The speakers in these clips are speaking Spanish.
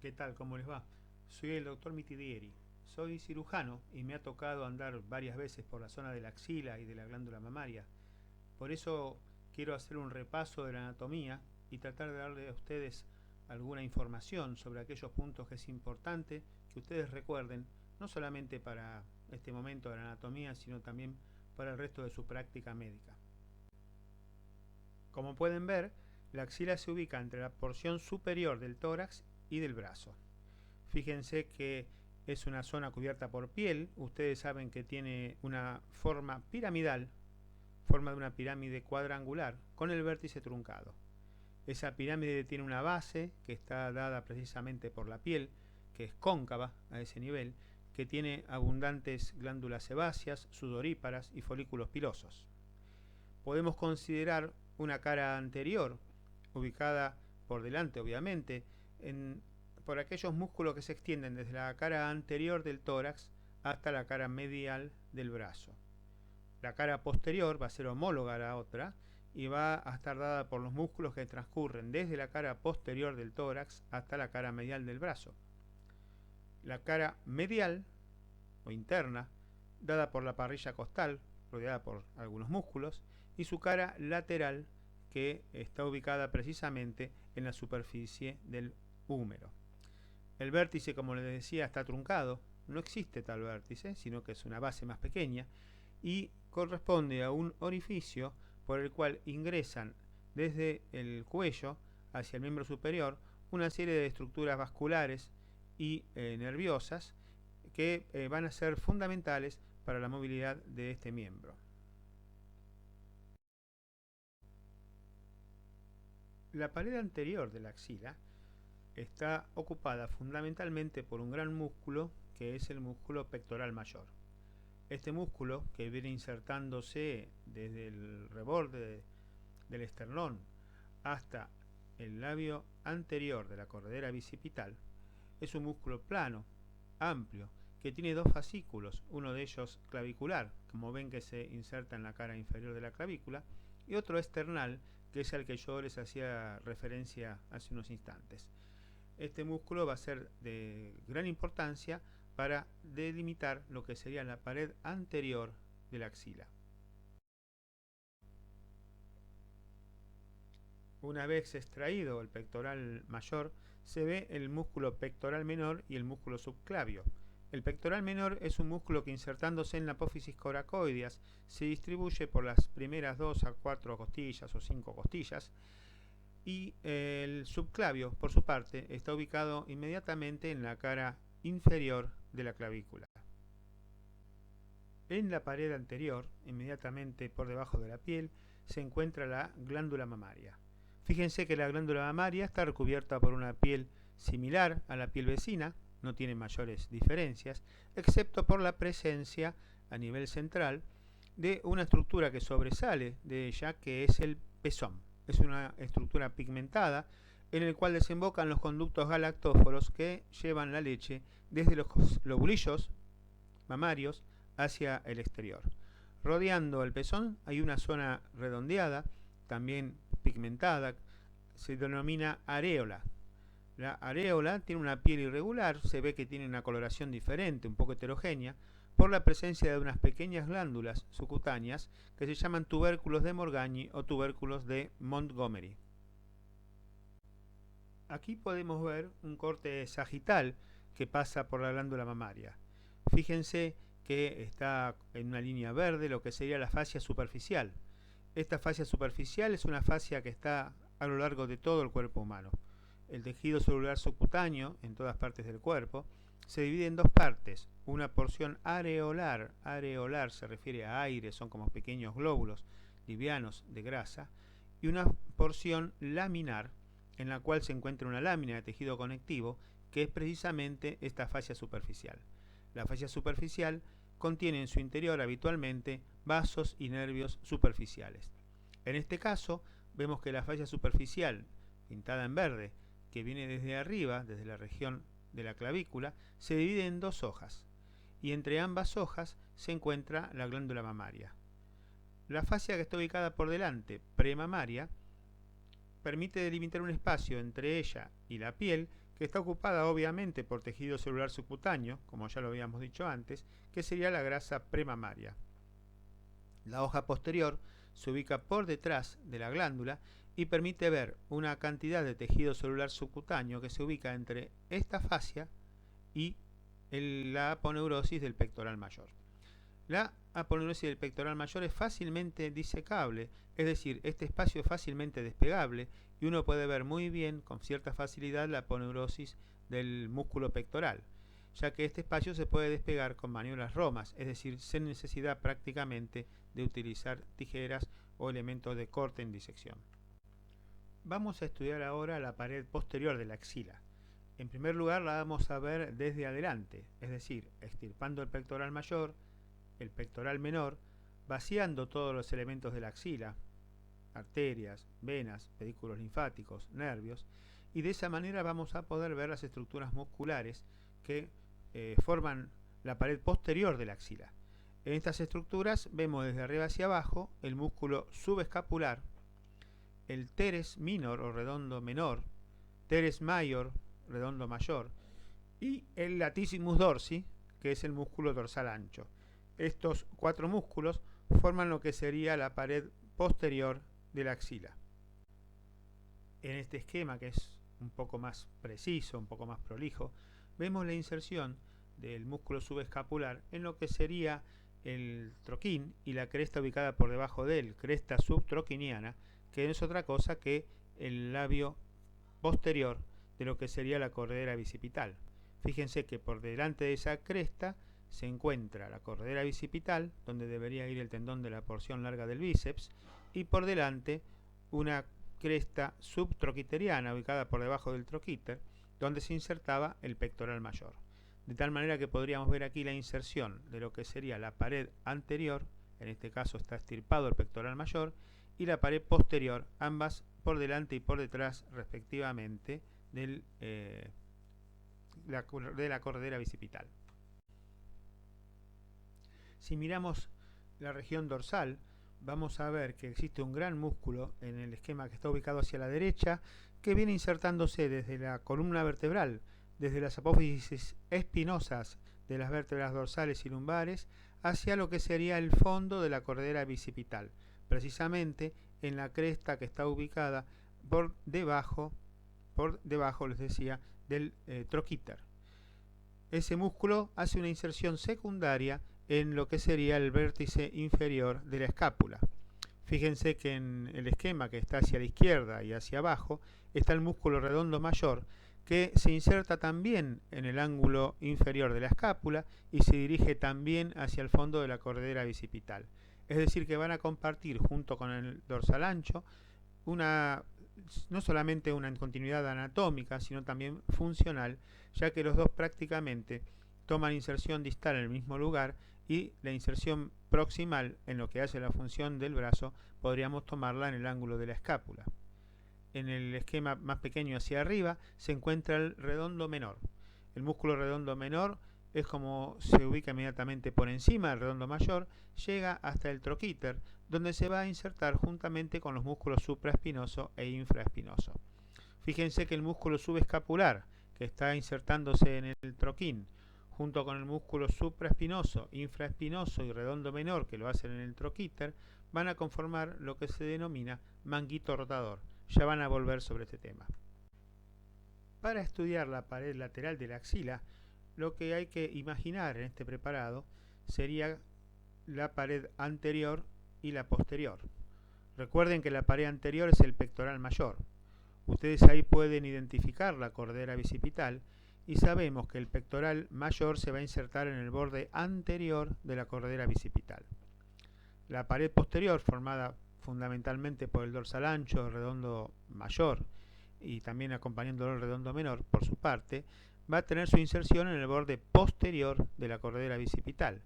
¿Qué tal? ¿Cómo les va? Soy el doctor Mitidieri. Soy cirujano y me ha tocado andar varias veces por la zona de la axila y de la glándula mamaria. Por eso quiero hacer un repaso de la anatomía y tratar de darle a ustedes alguna información sobre aquellos puntos que es importante que ustedes recuerden, no solamente para este momento de la anatomía, sino también para el resto de su práctica médica. Como pueden ver, la axila se ubica entre la porción superior del tórax y del brazo. Fíjense que es una zona cubierta por piel. Ustedes saben que tiene una forma piramidal, forma de una pirámide cuadrangular, con el vértice truncado. Esa pirámide tiene una base que está dada precisamente por la piel, que es cóncava a ese nivel, que tiene abundantes glándulas sebáceas, sudoríparas y folículos pilosos. Podemos considerar una cara anterior, ubicada por delante obviamente, por aquellos músculos que se extienden desde la cara anterior del tórax hasta la cara medial del brazo. La cara posterior va a ser homóloga a la otra y va a estar dada por los músculos que transcurren desde la cara posterior del tórax hasta la cara medial del brazo. La cara medial o interna, dada por la parrilla costal, rodeada por algunos músculos, y su cara lateral, que está ubicada precisamente en la superficie del húmero. El vértice, como les decía, está truncado, no existe tal vértice, sino que es una base más pequeña y corresponde a un orificio por el cual ingresan desde el cuello hacia el miembro superior una serie de estructuras vasculares y nerviosas que van a ser fundamentales para la movilidad de este miembro. La pared anterior de la axila está ocupada fundamentalmente por un gran músculo que es el músculo pectoral mayor. Este músculo, que viene insertándose desde el reborde del esternón hasta el labio anterior de la corredera bicipital, es un músculo plano, amplio, que tiene dos fascículos, uno de ellos clavicular, como ven que se inserta en la cara inferior de la clavícula, y otro external, que es el que yo les hacía referencia hace unos instantes. Este músculo va a ser de gran importancia para delimitar lo que sería la pared anterior de la axila. Una vez extraído el pectoral mayor, se ve el músculo pectoral menor y el músculo subclavio. El pectoral menor es un músculo que, insertándose en la apófisis coracoideas, se distribuye por las primeras 2 a 4 costillas o 5 costillas, y el subclavio, por su parte, está ubicado inmediatamente en la cara inferior de la clavícula. En la pared anterior, inmediatamente por debajo de la piel, se encuentra la glándula mamaria. Fíjense que la glándula mamaria está recubierta por una piel similar a la piel vecina, no tiene mayores diferencias, excepto por la presencia a nivel central de una estructura que sobresale de ella, que es el pezón. Es una estructura pigmentada en el cual desembocan los conductos galactóforos que llevan la leche desde los lobulillos mamarios hacia el exterior. Rodeando el pezón hay una zona redondeada, también pigmentada, se denomina areola. La areola tiene una piel irregular, se ve que tiene una coloración diferente, un poco heterogénea, por la presencia de unas pequeñas glándulas subcutáneas que se llaman tubérculos de Morgagni o tubérculos de Montgomery. Aquí podemos ver un corte sagital que pasa por la glándula mamaria. Fíjense que está en una línea verde lo que sería la fascia superficial. Esta fascia superficial es una fascia que está a lo largo de todo el cuerpo humano. El tejido celular subcutáneo en todas partes del cuerpo se divide en dos partes. Una porción areolar, areolar se refiere a aire, son como pequeños glóbulos livianos de grasa, y una porción laminar, en la cual se encuentra una lámina de tejido conectivo, que es precisamente esta fascia superficial. La fascia superficial contiene en su interior habitualmente vasos y nervios superficiales. En este caso, vemos que la fascia superficial, pintada en verde, que viene desde arriba, desde la región de la clavícula, se divide en dos hojas, y entre ambas hojas se encuentra la glándula mamaria. La fascia que está ubicada por delante, premamaria, permite delimitar un espacio entre ella y la piel que está ocupada obviamente por tejido celular subcutáneo, como ya lo habíamos dicho antes, que sería la grasa premamaria. La hoja posterior se ubica por detrás de la glándula y permite ver una cantidad de tejido celular subcutáneo que se ubica entre esta fascia y la aponeurosis del pectoral mayor. La aponeurosis del pectoral mayor es fácilmente disecable, es decir, este espacio es fácilmente despegable y uno puede ver muy bien, con cierta facilidad, la aponeurosis del músculo pectoral, ya que este espacio se puede despegar con maniobras romas, es decir, sin necesidad prácticamente de utilizar tijeras o elementos de corte en disección. Vamos a estudiar ahora la pared posterior de la axila. En primer lugar la vamos a ver desde adelante, es decir, extirpando el pectoral mayor, el pectoral menor, vaciando todos los elementos de la axila, arterias, venas, pedículos linfáticos, nervios, y de esa manera vamos a poder ver las estructuras musculares que forman la pared posterior de la axila. En estas estructuras vemos desde arriba hacia abajo el músculo subescapular, el teres minor o redondo menor, teres major, redondo mayor, y el latissimus dorsi, que es el músculo dorsal ancho. Estos cuatro músculos forman lo que sería la pared posterior de la axila. En este esquema, que es un poco más preciso, un poco más prolijo, vemos la inserción del músculo subescapular en lo que sería el troquín y la cresta ubicada por debajo de él, cresta subtroquiniana, que no es otra cosa que el labio posterior de lo que sería la corredera bicipital. Fíjense que por delante de esa cresta se encuentra la corredera bicipital, donde debería ir el tendón de la porción larga del bíceps, y por delante una cresta subtroquiteriana ubicada por debajo del troquíter, donde se insertaba el pectoral mayor. De tal manera que podríamos ver aquí la inserción de lo que sería la pared anterior, en este caso está extirpado el pectoral mayor, y la pared posterior, ambas por delante y por detrás respectivamente de la corredera bicipital. Si miramos la región dorsal, vamos a ver que existe un gran músculo en el esquema que está ubicado hacia la derecha, que viene insertándose desde la columna vertebral, desde las apófisis espinosas de las vértebras dorsales y lumbares, hacia lo que sería el fondo de la corredera bicipital, precisamente en la cresta que está ubicada por debajo, les decía, del troquíter. Ese músculo hace una inserción secundaria en lo que sería el vértice inferior de la escápula. Fíjense que en el esquema que está hacia la izquierda y hacia abajo está el músculo redondo mayor, que se inserta también en el ángulo inferior de la escápula y se dirige también hacia el fondo de la corredera bicipital. Es decir, que van a compartir junto con el dorsal ancho no solamente una continuidad anatómica, sino también funcional, ya que los dos prácticamente toman inserción distal en el mismo lugar y la inserción proximal en lo que hace la función del brazo podríamos tomarla en el ángulo de la escápula. En el esquema más pequeño hacia arriba se encuentra el redondo menor. El músculo redondo menor es como se ubica inmediatamente por encima del redondo mayor, llega hasta el troquíter, donde se va a insertar juntamente con los músculos supraespinoso e infraespinoso. Fíjense que el músculo subescapular, que está insertándose en el troquín, junto con el músculo supraespinoso, infraespinoso y redondo menor, que lo hacen en el troquíter, van a conformar lo que se denomina manguito rotador. Ya van a volver sobre este tema. Para estudiar la pared lateral de la axila, lo que hay que imaginar en este preparado sería la pared anterior y la posterior. Recuerden que la pared anterior es el pectoral mayor. Ustedes ahí pueden identificar la corredera bicipital y sabemos que el pectoral mayor se va a insertar en el borde anterior de la corredera bicipital. La pared posterior, formada fundamentalmente por el dorsal ancho, redondo mayor y también acompañándolo el redondo menor por su parte, va a tener su inserción en el borde posterior de la corredera bicipital.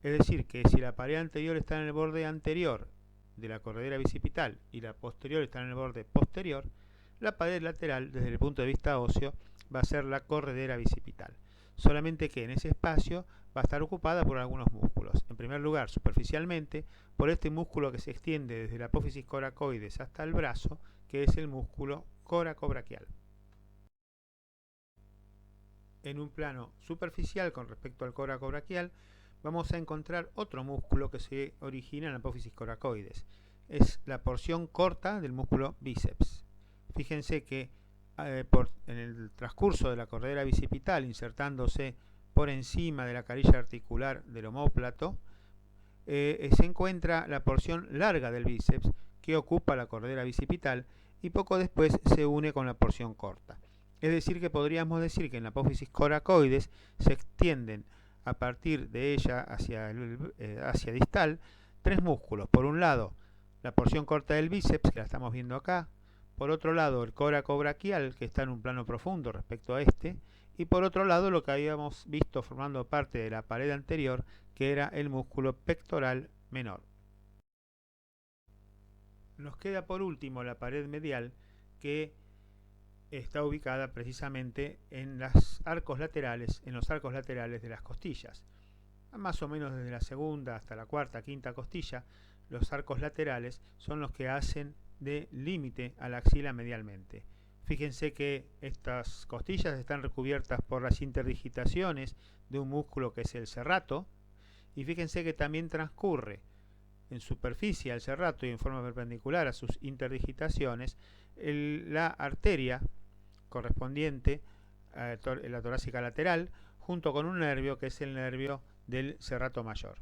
Es decir, que si la pared anterior está en el borde anterior de la corredera bicipital y la posterior está en el borde posterior, la pared lateral, desde el punto de vista óseo, va a ser la corredera bicipital. Solamente que en ese espacio va a estar ocupada por algunos músculos. En primer lugar, superficialmente, por este músculo que se extiende desde la apófisis coracoides hasta el brazo, que es el músculo coracobraquial. en un plano superficial con respecto al coracobraquial, vamos a encontrar otro músculo que se origina en la apófisis coracoides. Es la porción corta del músculo bíceps. Fíjense que en el transcurso de la cordillera bicipital, insertándose por encima de la carilla articular del omóplato, se encuentra la porción larga del bíceps que ocupa la cordillera bicipital y poco después se une con la porción corta. Es decir, que podríamos decir que en la apófisis coracoides se extienden a partir de ella hacia distal tres músculos. Por un lado, la porción corta del bíceps, que la estamos viendo acá. Por otro lado, el coracobraquial, que está en un plano profundo respecto a este. Y por otro lado, lo que habíamos visto formando parte de la pared anterior, que era el músculo pectoral menor. Nos queda por último la pared medial, que está ubicada precisamente en los arcos laterales de las costillas. Más o menos desde la segunda hasta la cuarta, quinta costilla, los arcos laterales son los que hacen de límite a la axila medialmente. Fíjense que estas costillas están recubiertas por las interdigitaciones de un músculo que es el serrato, y fíjense que también transcurre en superficie al serrato y en forma perpendicular a sus interdigitaciones la arteria correspondiente a la torácica lateral, junto con un nervio que es el nervio del serrato mayor.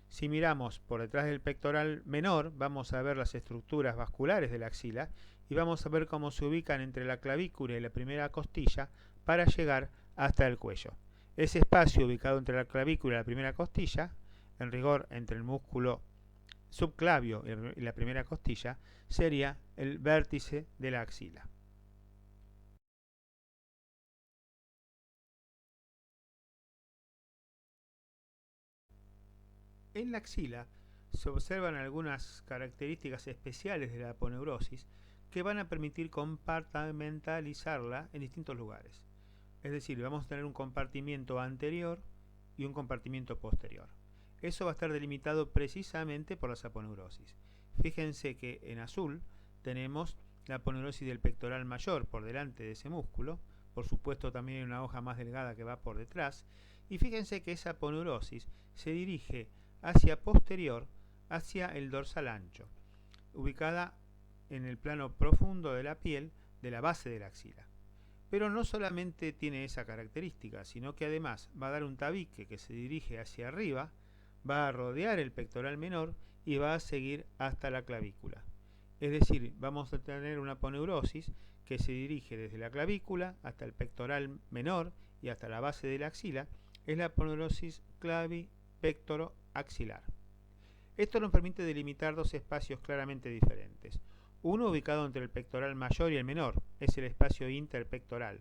Si miramos por detrás del pectoral menor, vamos a ver las estructuras vasculares de la axila y vamos a ver cómo se ubican entre la clavícula y la primera costilla para llegar hasta el cuello. Ese espacio ubicado entre la clavícula y la primera costilla, en rigor entre el músculo subclavio y la primera costilla, sería el vértice de la axila. En la axila se observan algunas características especiales de la aponeurosis que van a permitir compartimentalizarla en distintos lugares. Es decir, vamos a tener un compartimiento anterior y un compartimiento posterior. Eso va a estar delimitado precisamente por las aponeurosis. Fíjense que en azul tenemos la aponeurosis del pectoral mayor por delante de ese músculo. Por supuesto también hay una hoja más delgada que va por detrás. Y fíjense que esa aponeurosis se dirige hacia posterior, hacia el dorsal ancho, ubicada en el plano profundo de la piel de la base de la axila. Pero no solamente tiene esa característica, sino que además va a dar un tabique que se dirige hacia arriba, va a rodear el pectoral menor y va a seguir hasta la clavícula. Es decir, vamos a tener una aponeurosis que se dirige desde la clavícula hasta el pectoral menor y hasta la base de la axila. Es la aponeurosis clavipectoroaxilar. Esto nos permite delimitar dos espacios claramente diferentes. Uno ubicado entre el pectoral mayor y el menor, es el espacio interpectoral.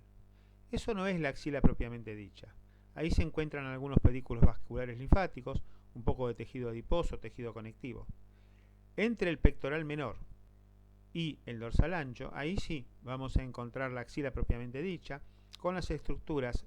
Eso no es la axila propiamente dicha. Ahí se encuentran algunos pedículos vasculares linfáticos, un poco de tejido adiposo, tejido conectivo. Entre el pectoral menor y el dorsal ancho, ahí sí vamos a encontrar la axila propiamente dicha, con las estructuras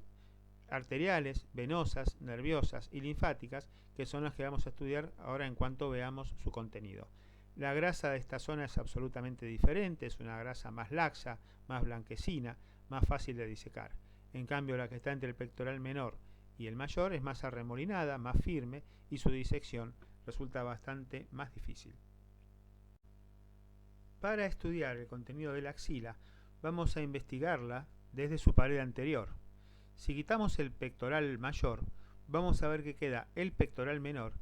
arteriales, venosas, nerviosas y linfáticas, que son las que vamos a estudiar ahora en cuanto veamos su contenido. La grasa de esta zona es absolutamente diferente, es una grasa más laxa, más blanquecina, más fácil de disecar. En cambio, la que está entre el pectoral menor y el mayor es más arremolinada, más firme, y su disección resulta bastante más difícil. Para estudiar el contenido de la axila, vamos a investigarla desde su pared anterior. Si quitamos el pectoral mayor, vamos a ver que queda el pectoral menor,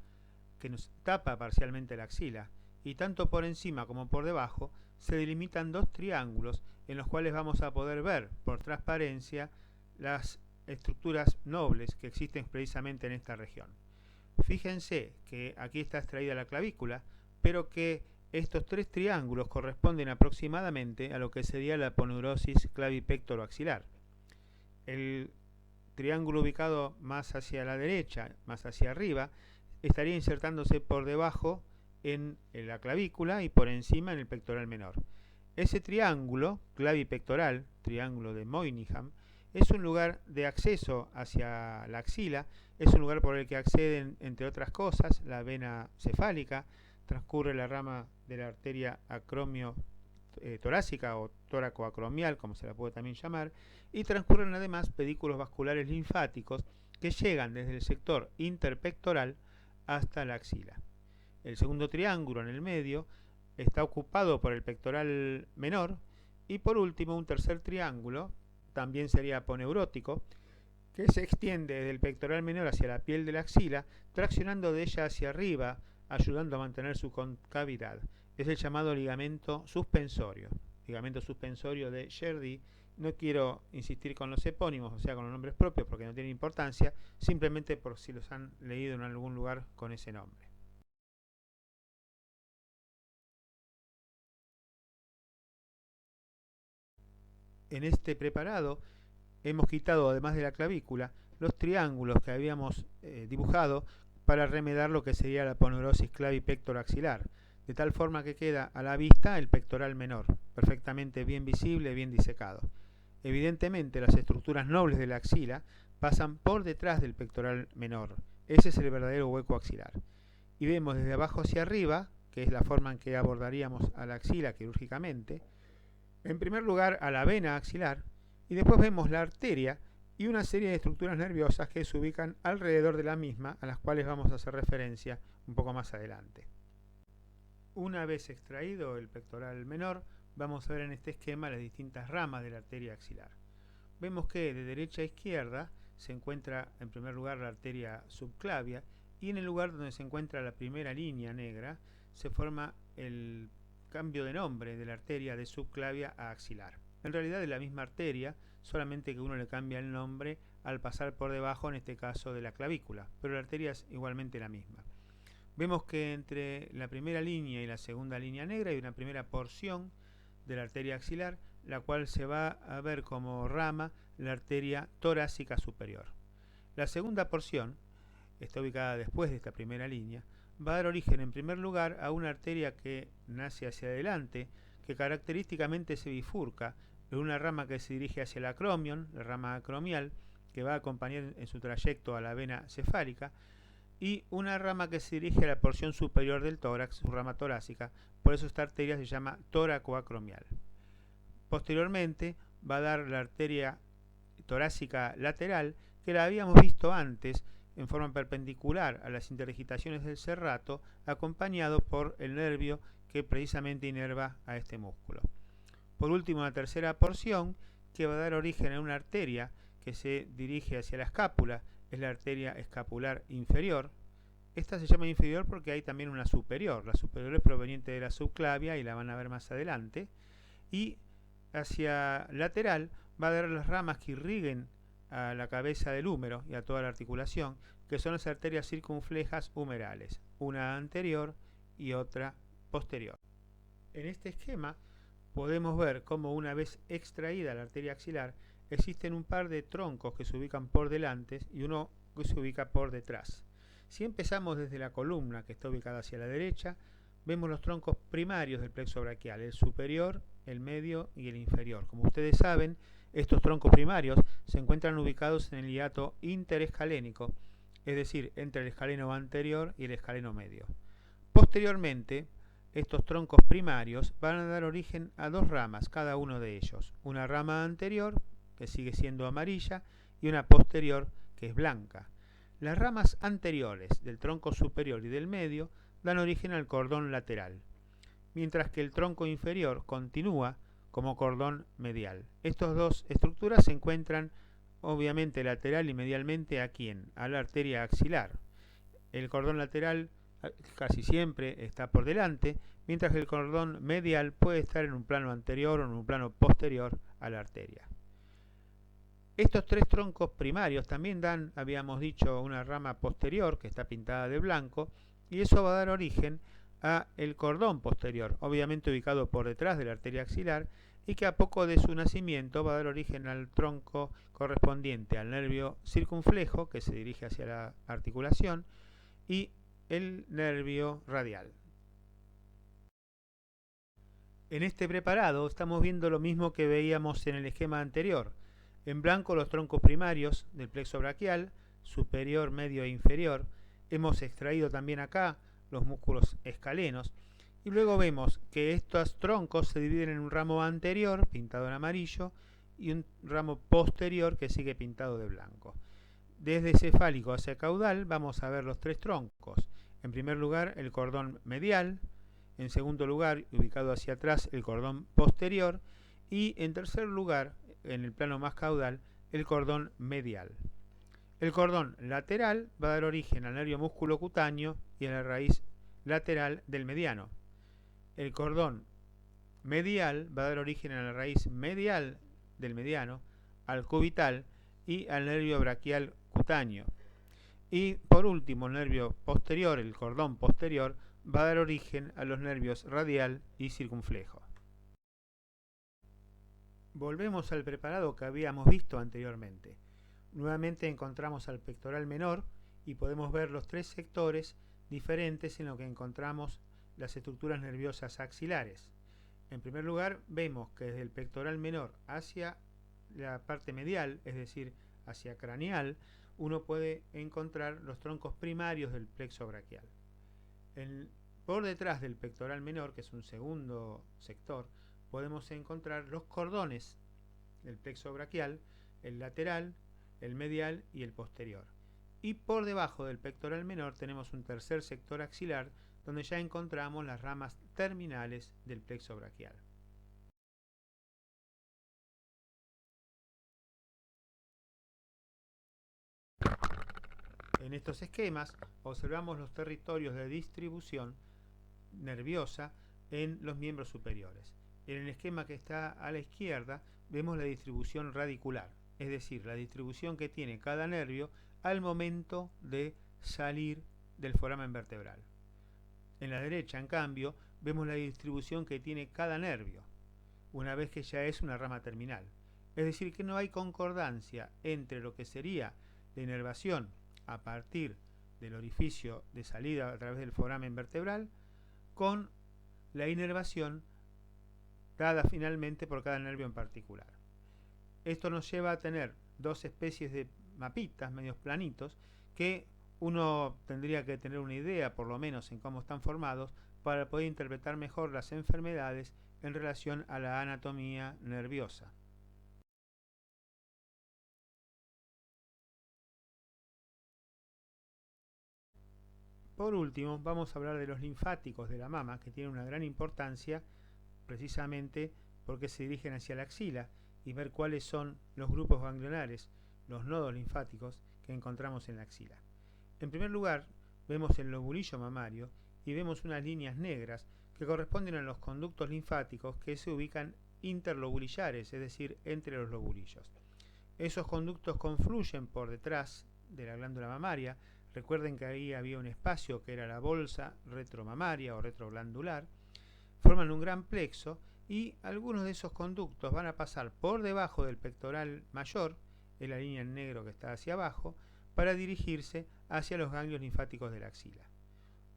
que nos tapa parcialmente la axila, y tanto por encima como por debajo se delimitan dos triángulos en los cuales vamos a poder ver por transparencia las estructuras nobles que existen precisamente en esta región. Fíjense que aquí está extraída la clavícula, pero que estos tres triángulos corresponden aproximadamente a lo que sería la aponeurosis clavipectoroaxilar. El triángulo ubicado más hacia la derecha, más hacia arriba, estaría insertándose por debajo en la clavícula y por encima en el pectoral menor. Ese triángulo clavipectoral, triángulo de Moynihan, es un lugar de acceso hacia la axila, es un lugar por el que acceden, entre otras cosas, la vena cefálica, transcurre la rama de la arteria torácica o tóraco-acromial, como se la puede también llamar, y transcurren además pedículos vasculares linfáticos que llegan desde el sector interpectoral hasta la axila. El segundo triángulo en el medio está ocupado por el pectoral menor y por último un tercer triángulo, también sería aponeurótico, que se extiende desde el pectoral menor hacia la piel de la axila, traccionando de ella hacia arriba, ayudando a mantener su concavidad. Es el llamado ligamento suspensorio de Sherdy. No quiero insistir con los epónimos, o sea, con los nombres propios, porque no tiene importancia, simplemente por si los han leído en algún lugar con ese nombre. En este preparado hemos quitado, además de la clavícula, los triángulos que habíamos dibujado para remedar lo que sería la aponeurosis clavipectoroaxilar, de tal forma que queda a la vista el pectoral menor, perfectamente bien visible, bien disecado. Evidentemente, las estructuras nobles de la axila pasan por detrás del pectoral menor. Ese es el verdadero hueco axilar. Y vemos desde abajo hacia arriba, que es la forma en que abordaríamos a la axila quirúrgicamente, en primer lugar a la vena axilar, y después vemos la arteria y una serie de estructuras nerviosas que se ubican alrededor de la misma, a las cuales vamos a hacer referencia un poco más adelante. Una vez extraído el pectoral menor, vamos a ver en este esquema las distintas ramas de la arteria axilar. Vemos que de derecha a izquierda se encuentra en primer lugar la arteria subclavia y en el lugar donde se encuentra la primera línea negra se forma el cambio de nombre de la arteria de subclavia a axilar. En realidad es la misma arteria, solamente que uno le cambia el nombre al pasar por debajo, en este caso de la clavícula, pero la arteria es igualmente la misma. Vemos que entre la primera línea y la segunda línea negra hay una primera porción de la arteria axilar, la cual se va a ver como rama la arteria torácica superior. La segunda porción está ubicada después de esta primera línea, va a dar origen en primer lugar a una arteria que nace hacia adelante, que característicamente se bifurca en una rama que se dirige hacia el acromion, la rama acromial, que va a acompañar en su trayecto a la vena cefálica, y una rama que se dirige a la porción superior del tórax, su rama torácica, por eso esta arteria se llama tóraco-acromial. Posteriormente va a dar la arteria torácica lateral, que la habíamos visto antes en forma perpendicular a las interdigitaciones del serrato, acompañado por el nervio que precisamente inerva a este músculo. Por último, la tercera porción, que va a dar origen a una arteria que se dirige hacia la escápula, es la arteria escapular inferior. Esta se llama inferior porque hay también una superior. La superior es proveniente de la subclavia y la van a ver más adelante. Y hacia lateral va a dar las ramas que irriguen a la cabeza del húmero y a toda la articulación, que son las arterias circunflejas humerales, una anterior y otra posterior. En este esquema podemos ver cómo una vez extraída la arteria axilar existen un par de troncos que se ubican por delante y uno que se ubica por detrás. Si empezamos desde la columna que está ubicada hacia la derecha, vemos los troncos primarios del plexo braquial, el superior, el medio y el inferior. Como ustedes saben, estos troncos primarios se encuentran ubicados en el hiato interescalénico, es decir, entre el escaleno anterior y el escaleno medio. Posteriormente, estos troncos primarios van a dar origen a dos ramas, cada uno de ellos. Una rama anterior, que sigue siendo amarilla, y una posterior, que es blanca. Las ramas anteriores del tronco superior y del medio dan origen al cordón lateral, mientras que el tronco inferior continúa como cordón medial. Estas dos estructuras se encuentran obviamente lateral y medialmente a la arteria axilar. El cordón lateral casi siempre está por delante, mientras que el cordón medial puede estar en un plano anterior o en un plano posterior a la arteria. Estos tres troncos primarios también dan, habíamos dicho, una rama posterior que está pintada de blanco, y eso va a dar origen a el cordón posterior, obviamente ubicado por detrás de la arteria axilar, y que a poco de su nacimiento va a dar origen al tronco correspondiente al nervio circunflejo, que se dirige hacia la articulación, y el nervio radial. En este preparado estamos viendo lo mismo que veíamos en el esquema anterior. En blanco los troncos primarios del plexo braquial, superior, medio e inferior. Hemos extraído también acá los músculos escalenos, Y luego vemos que estos troncos se dividen en un ramo anterior, pintado en amarillo, y un ramo posterior que sigue pintado de blanco. Desde cefálico hacia caudal vamos a ver los tres troncos. En primer lugar, el cordón medial. En segundo lugar, ubicado hacia atrás, el cordón posterior. Y en tercer lugar, en el plano más caudal, el cordón medial. El cordón lateral va a dar origen al nervio músculo cutáneo y a la raíz lateral del mediano. El cordón medial va a dar origen a la raíz medial del mediano, al cubital y al nervio braquial cutáneo. Y por último, el nervio posterior, el cordón posterior, va a dar origen a los nervios radial y circunflejo. Volvemos al preparado que habíamos visto anteriormente. Nuevamente encontramos al pectoral menor y podemos ver los tres sectores diferentes en lo que encontramos las estructuras nerviosas axilares. En primer lugar, vemos que desde el pectoral menor hacia la parte medial, es decir, hacia craneal, uno puede encontrar los troncos primarios del plexo braquial. Por detrás del pectoral menor, que es un segundo sector, podemos encontrar los cordones del plexo braquial, el lateral, el medial y el posterior. Y por debajo del pectoral menor tenemos un tercer sector axilar donde ya encontramos las ramas terminales del plexo braquial. En estos esquemas observamos los territorios de distribución nerviosa en los miembros superiores. En el esquema que está a la izquierda vemos la distribución radicular, es decir, la distribución que tiene cada nervio al momento de salir del foramen vertebral. En la derecha, en cambio, vemos la distribución que tiene cada nervio, una vez que ya es una rama terminal. Es decir, que no hay concordancia entre lo que sería la inervación a partir del orificio de salida a través del foramen vertebral con la inervación dada finalmente por cada nervio en particular. Esto nos lleva a tener dos especies de mapitas, medios planitos, que uno tendría que tener una idea, por lo menos, en cómo están formados, para poder interpretar mejor las enfermedades en relación a la anatomía nerviosa. Por último, vamos a hablar de los linfáticos de la mama, que tienen una gran importancia precisamente porque se dirigen hacia la axila, y ver cuáles son los grupos ganglionares, los nodos linfáticos que encontramos en la axila. En primer lugar, vemos el lobulillo mamario y vemos unas líneas negras que corresponden a los conductos linfáticos que se ubican interlobulillares, es decir, entre los lobulillos. Esos conductos confluyen por detrás de la glándula mamaria. Recuerden que ahí había un espacio que era la bolsa retromamaria o retroglandular. Forman un gran plexo y algunos de esos conductos van a pasar por debajo del pectoral mayor, en la línea en negro que está hacia abajo, para dirigirse hacia los ganglios linfáticos de la axila.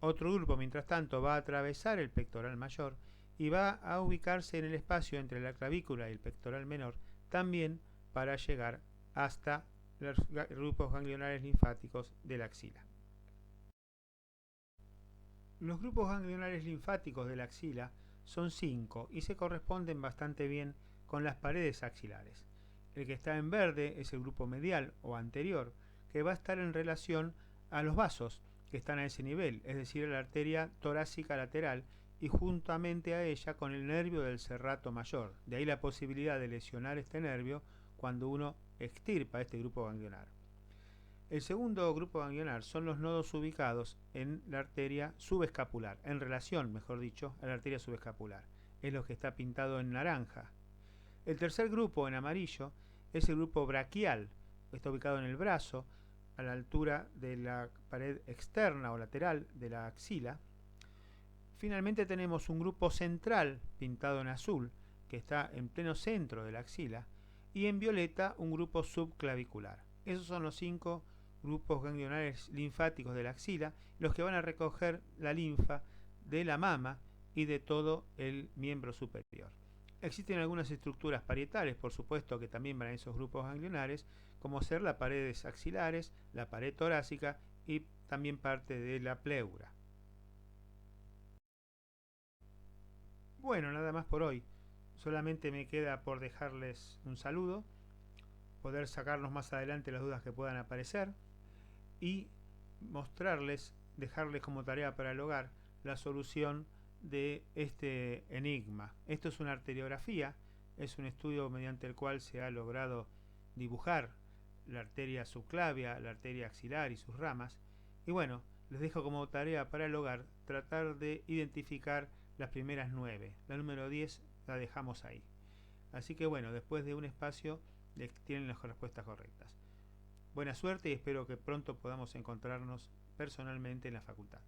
Otro grupo, mientras tanto, va a atravesar el pectoral mayor y va a ubicarse en el espacio entre la clavícula y el pectoral menor, también para llegar hasta los grupos ganglionares linfáticos de la axila. Los grupos ganglionares linfáticos de la axila son 5 y se corresponden bastante bien con las paredes axilares. El que está en verde es el grupo medial o anterior, que va a estar en relación a los vasos que están a ese nivel, es decir, a la arteria torácica lateral y juntamente a ella con el nervio del serrato mayor. De ahí la posibilidad de lesionar este nervio cuando uno extirpa este grupo ganglionar. El segundo grupo ganglionar son los nodos ubicados en la arteria subescapular, en relación, mejor dicho, a la arteria subescapular. Es lo que está pintado en naranja. El tercer grupo, en amarillo, es el grupo braquial. Está ubicado en el brazo, a la altura de la pared externa o lateral de la axila. Finalmente tenemos un grupo central, pintado en azul, que está en pleno centro de la axila, y en violeta un grupo subclavicular. Esos son los 5 grupos ganglionares linfáticos de la axila, los que van a recoger la linfa de la mama y de todo el miembro superior. Existen algunas estructuras parietales, por supuesto, que también van a esos grupos ganglionares, como ser las paredes axilares, la pared torácica y también parte de la pleura. Bueno, nada más por hoy. Solamente me queda por dejarles un saludo, poder sacarnos más adelante las dudas que puedan aparecer y mostrarles, dejarles como tarea para el hogar la solución de este enigma. Esto es una arteriografía, es un estudio mediante el cual se ha logrado dibujar la arteria subclavia, la arteria axilar y sus ramas. Y bueno, les dejo como tarea para el hogar tratar de identificar las primeras 9. La número 10 la dejamos ahí. Así que bueno, después de un espacio tienen las respuestas correctas. Buena suerte y espero que pronto podamos encontrarnos personalmente en la facultad.